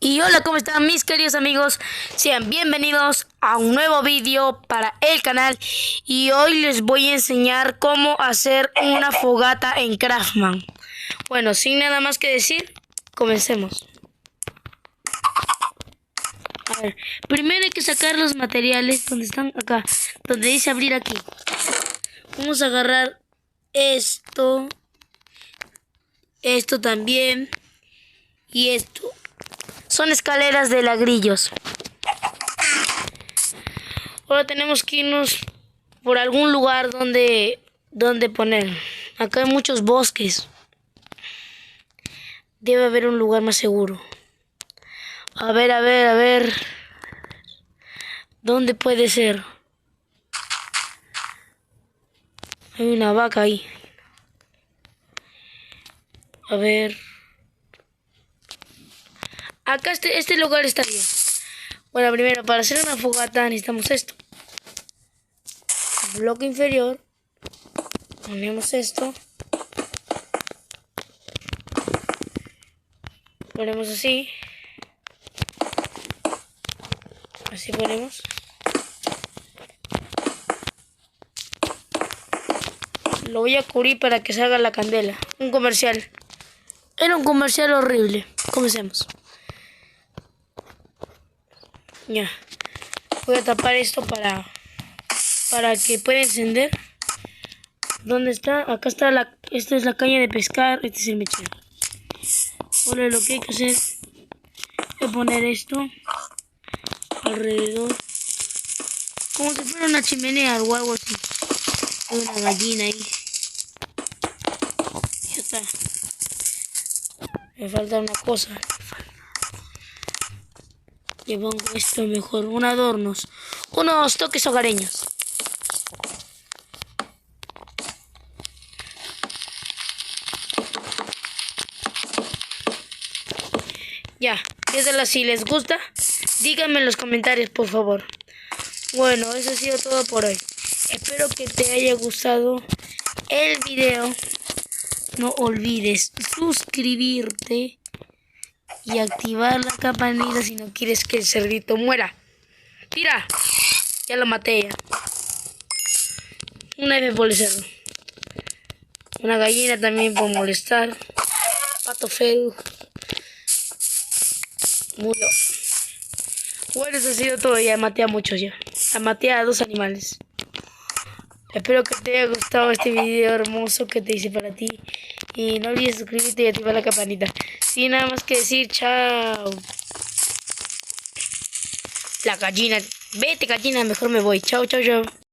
Y hola, ¿cómo están mis queridos amigos? Sean bienvenidos a un nuevo vídeo para el canal. Y hoy les voy a enseñar cómo hacer una fogata en Craftman. Bueno, sin nada más que decir, comencemos. A ver, primero hay que sacar los materiales donde están acá, donde dice abrir aquí. Vamos a agarrar esto también y esto. Son escaleras de ladrillos. Ahora tenemos que irnos por algún lugar donde poner. Acá hay muchos bosques. Debe haber un lugar más seguro. A ver. ¿Dónde puede ser? Hay una vaca ahí. A ver. Acá este lugar está bien. Bueno, primero para hacer una fogata necesitamos esto. Bloque inferior. Ponemos esto. Ponemos así. Así ponemos. Lo voy a cubrir para que salga la candela. Un comercial. Era un comercial horrible. Comencemos. Ya. Voy a tapar esto para que pueda encender. ¿Dónde está? Acá está esta es la caña de pescar. Este es el mechero. Ahora lo que hay que hacer es poner esto alrededor. Como si fuera una chimenea o algo así. Hay una gallina ahí. Ya está. Me falta una cosa. Le pongo esto mejor. Unos toques hogareños. Ya, si les gusta, díganme en los comentarios, por favor. Bueno, eso ha sido todo por hoy. Espero que te haya gustado el video. No olvides suscribirte y activar la campanita si no quieres que el cerdito muera. ¡Tira! Ya lo maté ya. Una F por el cerdo. Una gallina también por molestar. Pato feo. Murió. Bueno, eso ha sido todo. Ya maté a muchos ya. Maté a 2 animales. Espero que te haya gustado este video hermoso que te hice para ti. Y no olvides suscribirte y activar la campanita. Sin nada más que decir, chao. La gallina. Vete, gallina, mejor me voy. Chao.